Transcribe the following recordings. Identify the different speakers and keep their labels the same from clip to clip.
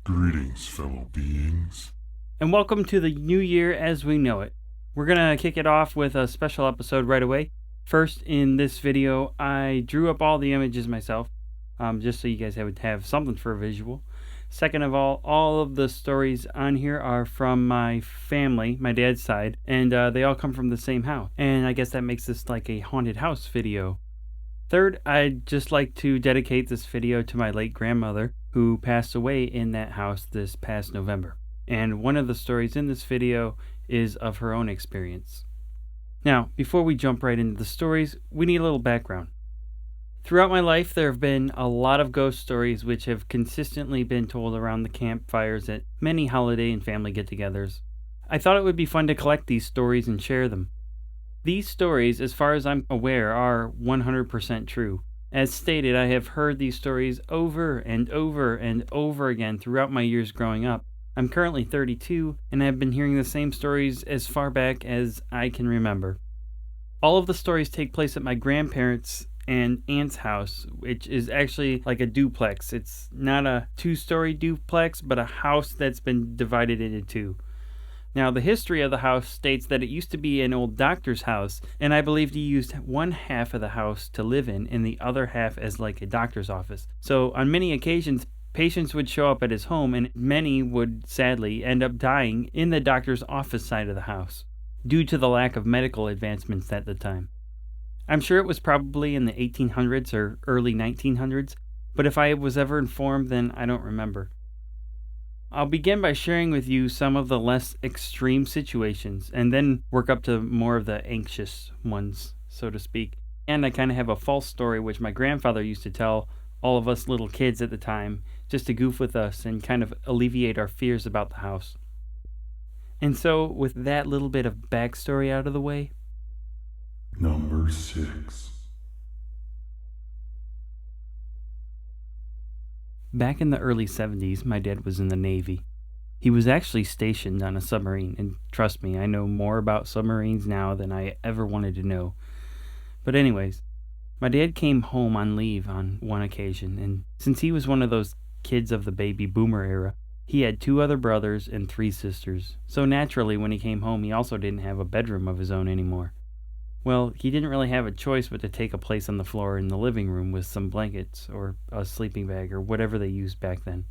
Speaker 1: Greetings, fellow beings.
Speaker 2: And welcome to the new year as we know it. We're going to kick it off with a special episode right away. First, in this video, I drew up all the images myself, just so you guys would have something for a visual. Second of all of the stories on here are from my family, my dad's side, and they all come from the same house. And I guess that makes this like a haunted house video. Third, I'd just like to dedicate this video to my late grandmother, who passed away in that house this past November. And one of the stories in this video is of her own experience. Now, before we jump right into the stories, we need a little background. Throughout my life, there have been a lot of ghost stories which have consistently been told around the campfires at many holiday and family get-togethers. I thought it would be fun to collect these stories and share them. These stories, as far as I'm aware, are 100% true. As stated, I have heard these stories over and over and over again throughout my years growing up. I'm currently 32, and I've been hearing the same stories as far back as I can remember. All of the stories take place at my grandparents' and aunt's house, which is actually like a duplex. It's not a two-story duplex, but a house that's been divided into two. Now, the history of the house states that it used to be an old doctor's house, and I believe he used one half of the house to live in and the other half as like a doctor's office. So on many occasions, patients would show up at his home, and many would sadly end up dying in the doctor's office side of the house, due to the lack of medical advancements at the time. I'm sure it was probably in the 1800s or early 1900s, but if I was ever informed, then I don't remember. I'll begin by sharing with you some of the less extreme situations, and then work up to more of the anxious ones, so to speak. And I kind of have a false story which my grandfather used to tell all of us little kids at the time, just to goof with us and kind of alleviate our fears about the house. And so, with that little bit of backstory out of the way,
Speaker 1: Number 6.
Speaker 2: back in the early 70s, my dad was in the Navy. He was actually stationed on a submarine, and trust me, I know more about submarines now than I ever wanted to know. But anyways, my dad came home on leave on one occasion, and since he was one of those kids of the baby boomer era, he had 2 other brothers and 3 sisters. So naturally, when he came home, he also didn't have a bedroom of his own anymore. Well, he didn't really have a choice but to take a place on the floor in the living room with some blankets or a sleeping bag or whatever they used back then.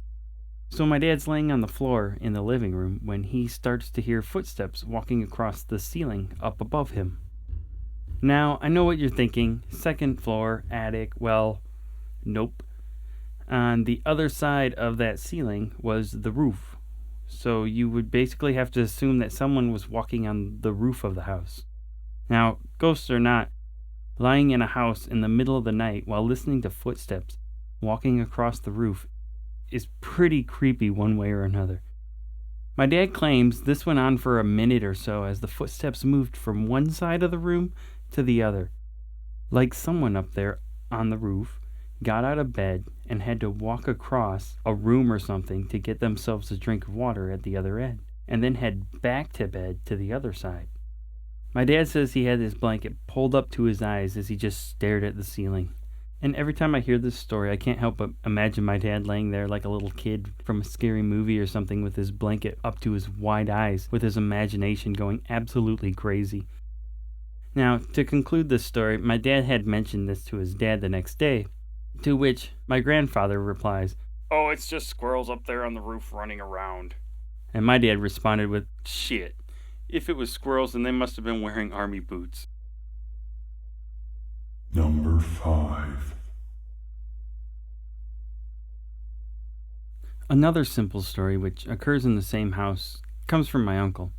Speaker 2: So my dad's laying on the floor in the living room when he starts to hear footsteps walking across the ceiling up above him. Now, I know what you're thinking. Second floor, attic, well, nope. On the other side of that ceiling was the roof. So you would basically have to assume that someone was walking on the roof of the house. Now, ghosts or not, lying in a house in the middle of the night while listening to footsteps walking across the roof is pretty creepy one way or another. My dad claims this went on for a minute or so as the footsteps moved from one side of the room to the other, like someone up there on the roof got out of bed and had to walk across a room or something to get themselves a drink of water at the other end, and then head back to bed to the other side. My dad says he had his blanket pulled up to his eyes as he just stared at the ceiling. And every time I hear this story, I can't help but imagine my dad laying there like a little kid from a scary movie or something with his blanket up to his wide eyes, with his imagination going absolutely crazy. Now, to conclude this story, my dad had mentioned this to his dad the next day, to which my grandfather replies, "Oh, it's just squirrels up there on the roof running around." And my dad responded with, "Shit. If it was squirrels, then they must have been wearing army boots."
Speaker 1: Number 5.
Speaker 2: Another simple story which occurs in the same house comes from my uncle.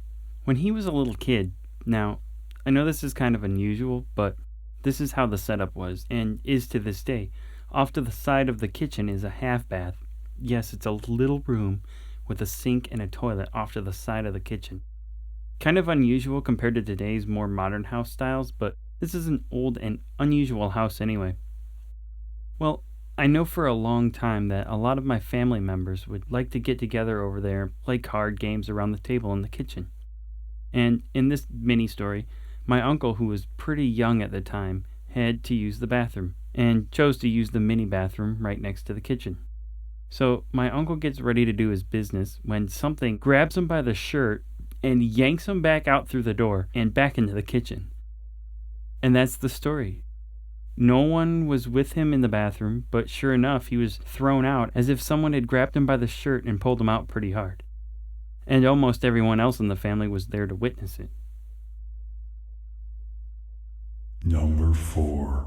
Speaker 2: When he was a little kid, now, I know this is kind of unusual, but this is how the setup was, and is to this day. Off to the side of the kitchen is a half bath. Yes, it's a little room with a sink and a toilet off to the side of the kitchen. Kind of unusual compared to today's more modern house styles, but this is an old and unusual house anyway. Well, I know for a long time that a lot of my family members would like to get together over there and play card games around the table in the kitchen. And in this mini story, my uncle, who was pretty young at the time, had to use the bathroom, and chose to use the mini bathroom right next to the kitchen. So my uncle gets ready to do his business when something grabs him by the shirt and yanks him back out through the door and back into the kitchen. And that's the story. No one was with him in the bathroom, but sure enough, he was thrown out as if someone had grabbed him by the shirt and pulled him out pretty hard. And almost everyone else in the family was there to witness it.
Speaker 1: Number 4.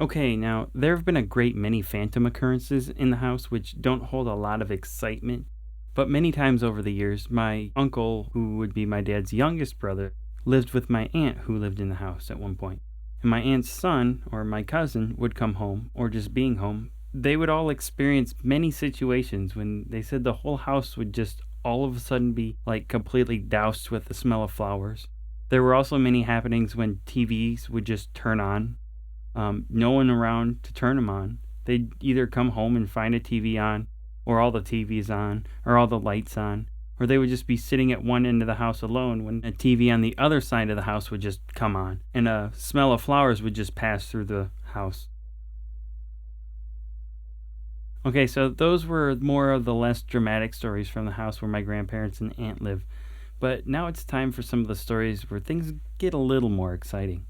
Speaker 2: Okay, now, there have been a great many phantom occurrences in the house which don't hold a lot of excitement, but many times over the years, my uncle, who would be my dad's youngest brother, lived with my aunt who lived in the house at one point. And my aunt's son, or my cousin, would come home, or just being home. They would all experience many situations when they said the whole house would just all of a sudden be like completely doused with the smell of flowers. There were also many happenings when TVs would just turn on. No one around to turn them on. They'd either come home and find a TV on, or all the TVs on, or all the lights on, or they would just be sitting at one end of the house alone when a TV on the other side of the house would just come on, and a smell of flowers would just pass through the house. Okay, so those were more of the less dramatic stories from the house where my grandparents and aunt live, but now it's time for some of the stories where things get a little more exciting.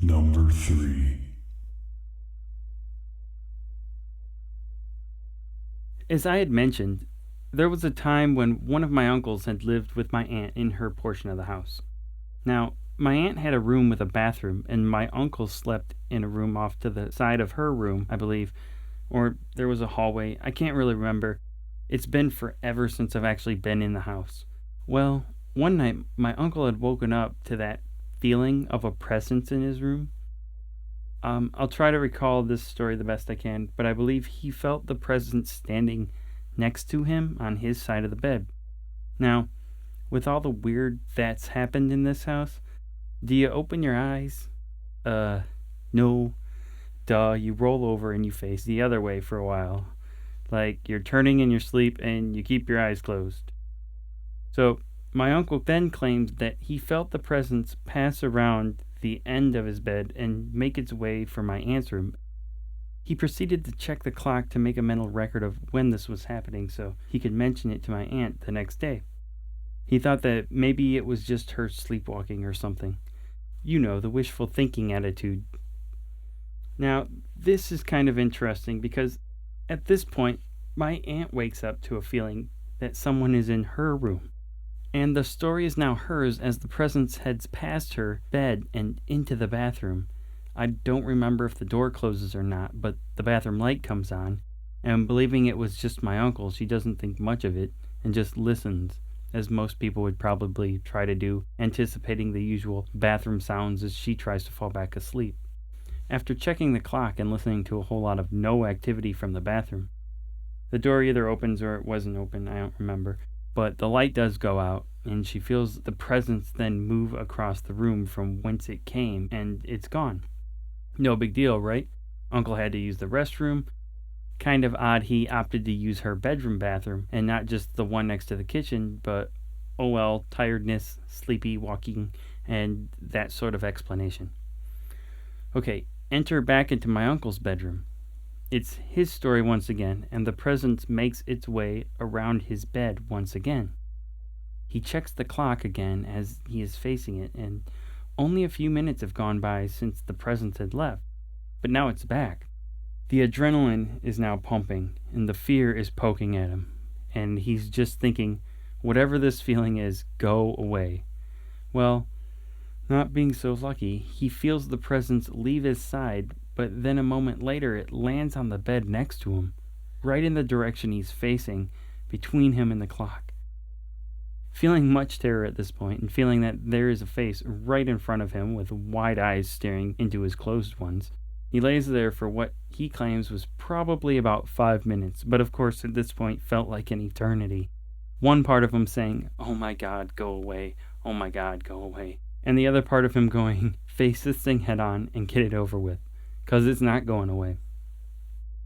Speaker 1: Number 3.
Speaker 2: As I had mentioned, there was a time when one of my uncles had lived with my aunt in her portion of the house. Now, my aunt had a room with a bathroom, and my uncle slept in a room off to the side of her room, I believe, or there was a hallway. I can't really remember. It's been forever since I've actually been in the house. Well, one night, my uncle had woken up to that feeling of a presence in his room. I'll try to recall this story the best I can, but I believe he felt the presence standing next to him on his side of the bed. Now, with all the weird that's happened in this house, do you open your eyes? No. Duh, you roll over and you face the other way for a while. Like you're turning in your sleep and you keep your eyes closed. So, my uncle then claimed that he felt the presence pass around the end of his bed and make its way for my aunt's room. He proceeded to check the clock to make a mental record of when this was happening so he could mention it to my aunt the next day. He thought that maybe it was just her sleepwalking or something. You know, the wishful thinking attitude. Now, this is kind of interesting because at this point, my aunt wakes up to a feeling that someone is in her room. And the story is now hers as the presence heads past her bed and into the bathroom. I don't remember if the door closes or not, but the bathroom light comes on, and believing it was just my uncle, she doesn't think much of it and just listens, as most people would probably try to do, anticipating the usual bathroom sounds as she tries to fall back asleep. After checking the clock and listening to a whole lot of no activity from the bathroom, the door either opens or it wasn't open, I don't remember, but the light does go out, and she feels the presence then move across the room from whence it came, and it's gone. No big deal, right? Uncle had to use the restroom. Kind of odd he opted to use her bedroom bathroom, and not just the one next to the kitchen, but oh well, tiredness, sleepy walking, and that sort of explanation. Okay, enter back into my uncle's bedroom. It's his story once again, and the presence makes its way around his bed once again. He checks the clock again as he is facing it, and only a few minutes have gone by since the presence had left, but now it's back. The adrenaline is now pumping, and the fear is poking at him, and he's just thinking, whatever this feeling is, go away. Well, not being so lucky, he feels the presence leave his side, but then a moment later it lands on the bed next to him, right in the direction he's facing, between him and the clock. Feeling much terror at this point, and feeling that there is a face right in front of him with wide eyes staring into his closed ones, he lays there for what he claims was probably about 5 minutes, but of course at this point felt like an eternity. One part of him saying, "Oh my God, go away. Oh my God, go away." And the other part of him going, "Face this thing head on and get it over with, 'cause it's not going away."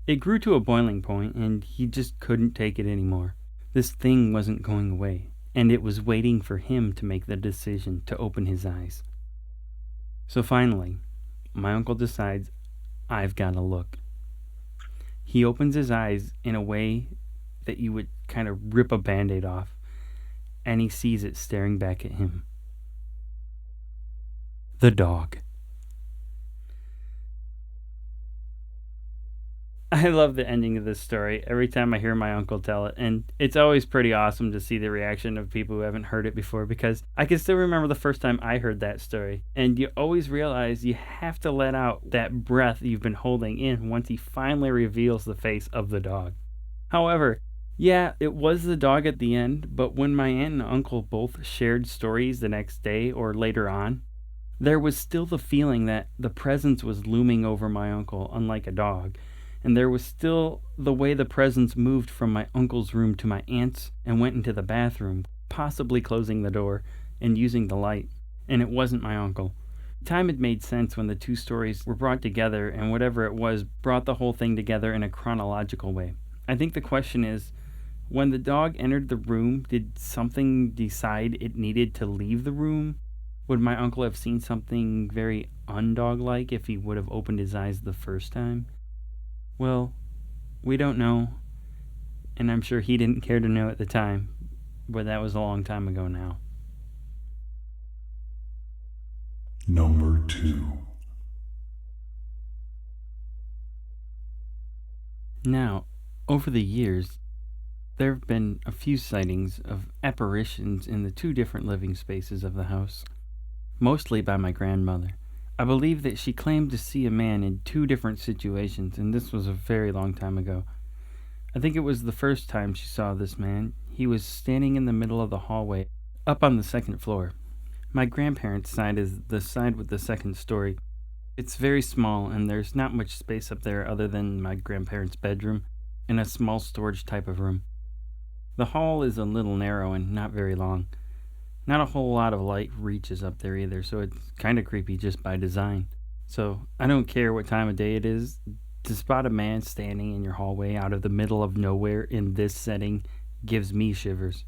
Speaker 2: It grew to a boiling point, and he just couldn't take it anymore. This thing wasn't going away, and it was waiting for him to make the decision to open his eyes. So finally, my uncle decides I've got to look. He opens his eyes in a way that you would kind of rip a band-aid off, and he sees it staring back at him. The dog. I love the ending of this story every time I hear my uncle tell it, and it's always pretty awesome to see the reaction of people who haven't heard it before, because I can still remember the first time I heard that story, and you always realize you have to let out that breath you've been holding in once he finally reveals the face of the dog. However, yeah, it was the dog at the end, but when my aunt and uncle both shared stories the next day or later on, there was still the feeling that the presence was looming over my uncle, unlike a dog. And there was still the way the presence moved from my uncle's room to my aunt's and went into the bathroom, possibly closing the door and using the light. And it wasn't my uncle. Time had made sense when the two stories were brought together, and whatever it was brought the whole thing together in a chronological way. I think the question is, when the dog entered the room, did something decide it needed to leave the room? Would my uncle have seen something very undog-like if he would have opened his eyes the first time? Well, we don't know, and I'm sure he didn't care to know at the time, but that was a long time ago now.
Speaker 1: Number 2.
Speaker 2: Now, over the years, there have been a few sightings of apparitions in the two different living spaces of the house, mostly by my grandmother. I believe that she claimed to see a man in two different situations, and this was a very long time ago. I think it was the first time she saw this man. He was standing in the middle of the hallway, up on the second floor. My grandparents' side is the side with the second story. It's very small, and there's not much space up there other than my grandparents' bedroom and a small storage type of room. The hall is a little narrow and not very long. Not a whole lot of light reaches up there either, so it's kind of creepy just by design. So I don't care what time of day it is, to spot a man standing in your hallway out of the middle of nowhere in this setting gives me shivers.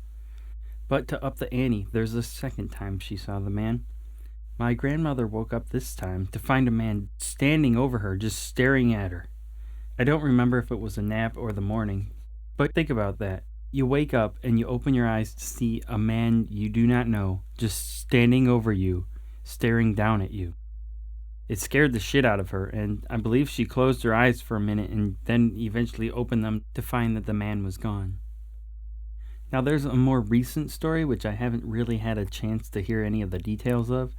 Speaker 2: But to up the ante, there's the second time she saw the man. My grandmother woke up this time to find a man standing over her, just staring at her. I don't remember if it was a nap or the morning, but think about that. You wake up and you open your eyes to see a man you do not know just standing over you, staring down at you. It scared the shit out of her, and I believe she closed her eyes for a minute and then eventually opened them to find that the man was gone. Now there's a more recent story which I haven't really had a chance to hear any of the details of.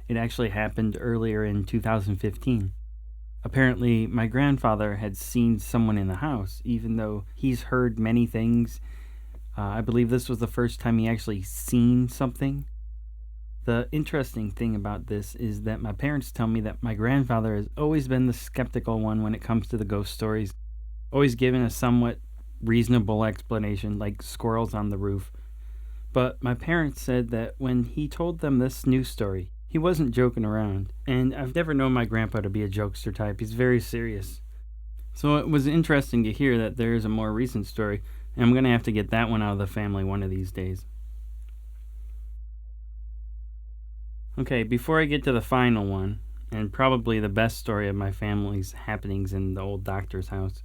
Speaker 2: It actually happened earlier in 2015. Apparently, my grandfather had seen someone in the house, even though he's heard many things. I believe this was the first time he actually seen something. The interesting thing about this is that my parents tell me that my grandfather has always been the skeptical one when it comes to the ghost stories, always given a somewhat reasonable explanation, like squirrels on the roof. But my parents said that when he told them this new story, he wasn't joking around, and I've never known my grandpa to be a jokester type. He's very serious. So it was interesting to hear that there is a more recent story, and I'm going to have to get that one out of the family one of these days. Okay, before I get to the final one, and probably the best story of my family's happenings in the old doctor's house,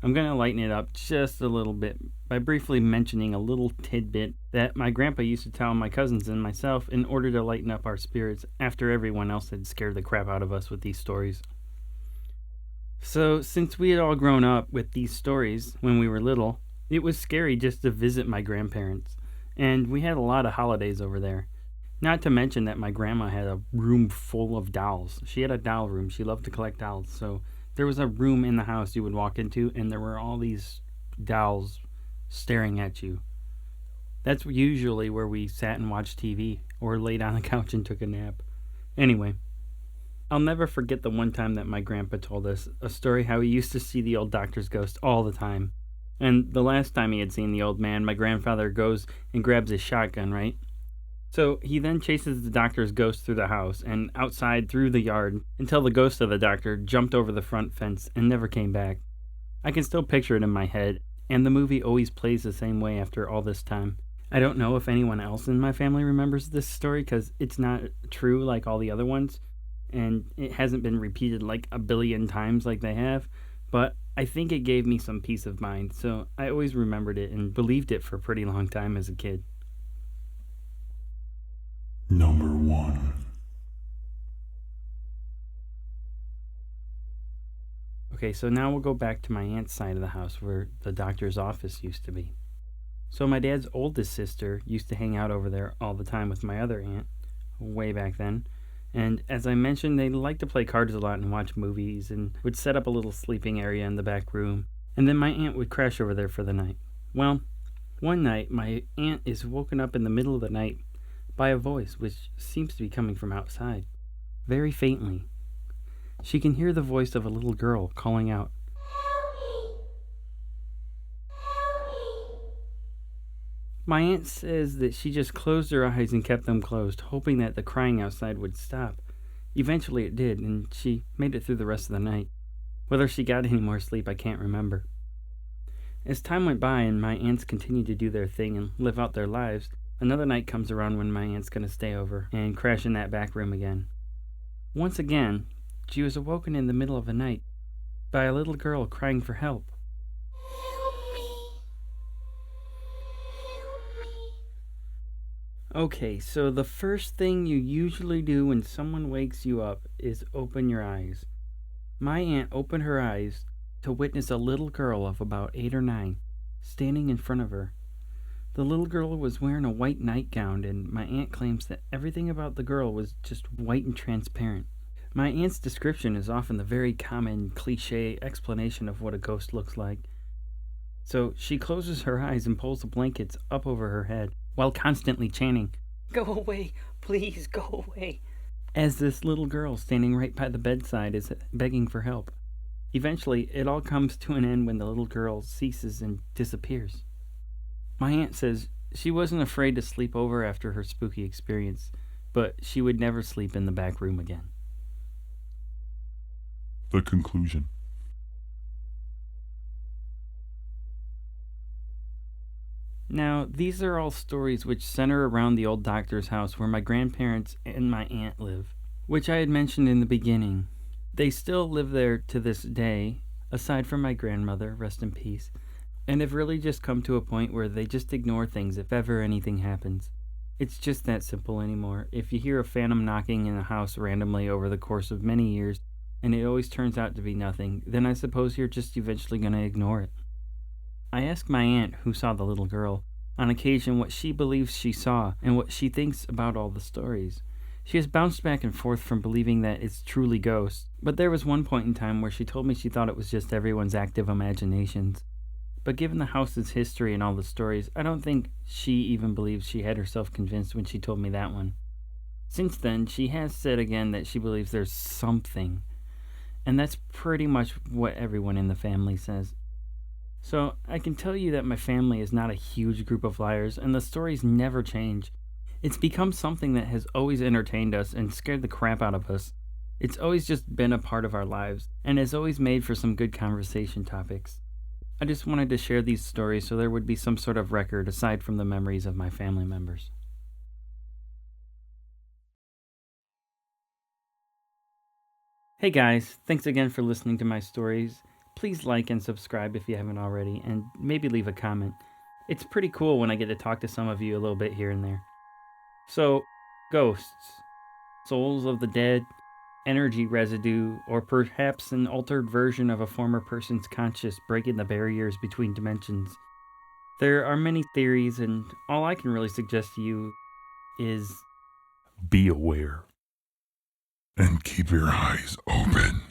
Speaker 2: I'm going to lighten it up just a little bit by briefly mentioning a little tidbit that my grandpa used to tell my cousins and myself in order to lighten up our spirits after everyone else had scared the crap out of us with these stories. So, since we had all grown up with these stories when we were little, it was scary just to visit my grandparents, and we had a lot of holidays over there. Not to mention that my grandma had a room full of dolls. She had a doll room. She loved to collect dolls, so there was a room in the house you would walk into, and there were all these dolls staring at you. That's usually where we sat and watched TV, or laid on the couch and took a nap. Anyway, I'll never forget the one time that my grandpa told us a story how he used to see the old doctor's ghost all the time. And the last time he had seen the old man, my grandfather goes and grabs his shotgun, right? So he then chases the doctor's ghost through the house and outside through the yard until the ghost of the doctor jumped over the front fence and never came back. I can still picture it in my head, and the movie always plays the same way after all this time. I don't know if anyone else in my family remembers this story because it's not true like all the other ones, and it hasn't been repeated like a billion times like they have, but I think it gave me some peace of mind, so I always remembered it and believed it for a pretty long time as a kid.
Speaker 1: Number 1.
Speaker 2: Okay, so now we'll go back to my aunt's side of the house where the doctor's office used to be. So my dad's oldest sister used to hang out over there all the time with my other aunt, way back then. And as I mentioned, they liked to play cards a lot and watch movies and would set up a little sleeping area in the back room. And then my aunt would crash over there for the night. Well, one night my aunt is woken up in the middle of the night by a voice which seems to be coming from outside, very faintly. She can hear the voice of a little girl calling out, My aunt says that she just closed her eyes and kept them closed, hoping that the crying outside would stop. Eventually it did, and she made it through the rest of the night. Whether she got any more sleep, I can't remember. As time went by and my aunts continued to do their thing and live out their lives, another night comes around when my aunt's going to stay over and crash in that back room again. Once again, she was awoken in the middle of the night by a little girl crying for help. Okay, so the first thing you usually do when someone wakes you up is open your eyes. My aunt opened her eyes to witness a little girl of about 8 or 9 standing in front of her. The little girl was wearing a white nightgown, and my aunt claims that everything about the girl was just white and transparent. My aunt's description is often the very common cliche explanation of what a ghost looks like. So she closes her eyes and pulls the blankets up over her head while constantly chanting, Go away, please go away, as this little girl standing right by the bedside is begging for help. Eventually, it all comes to an end when the little girl ceases and disappears. My aunt says she wasn't afraid to sleep over after her spooky experience, but she would never sleep in the back room again.
Speaker 1: The conclusion.
Speaker 2: Now, these are all stories which center around the old doctor's house where my grandparents and my aunt live, which I had mentioned in the beginning. They still live there to this day, aside from my grandmother, rest in peace, and have really just come to a point where they just ignore things if ever anything happens. It's just that simple anymore. If you hear a phantom knocking in a house randomly over the course of many years, and it always turns out to be nothing, then I suppose you're just eventually going to ignore it. I asked my aunt, who saw the little girl, on occasion what she believes she saw and what she thinks about all the stories. She has bounced back and forth from believing that it's truly ghosts, but there was one point in time where she told me she thought it was just everyone's active imaginations. But given the house's history and all the stories, I don't think she even believes she had herself convinced when she told me that one. Since then, she has said again that she believes there's something, and that's pretty much what everyone in the family says. So I can tell you that my family is not a huge group of liars, and the stories never change. It's become something that has always entertained us and scared the crap out of us. It's always just been a part of our lives, and has always made for some good conversation topics. I just wanted to share these stories so there would be some sort of record aside from the memories of my family members. Hey guys, thanks again for listening to my stories. Please like and subscribe if you haven't already, and maybe leave a comment. It's pretty cool when I get to talk to some of you a little bit here and there. So, ghosts, souls of the dead, energy residue, or perhaps an altered version of a former person's conscious breaking the barriers between dimensions. There are many theories, and all I can really suggest to you is
Speaker 1: Be aware. And keep your eyes open.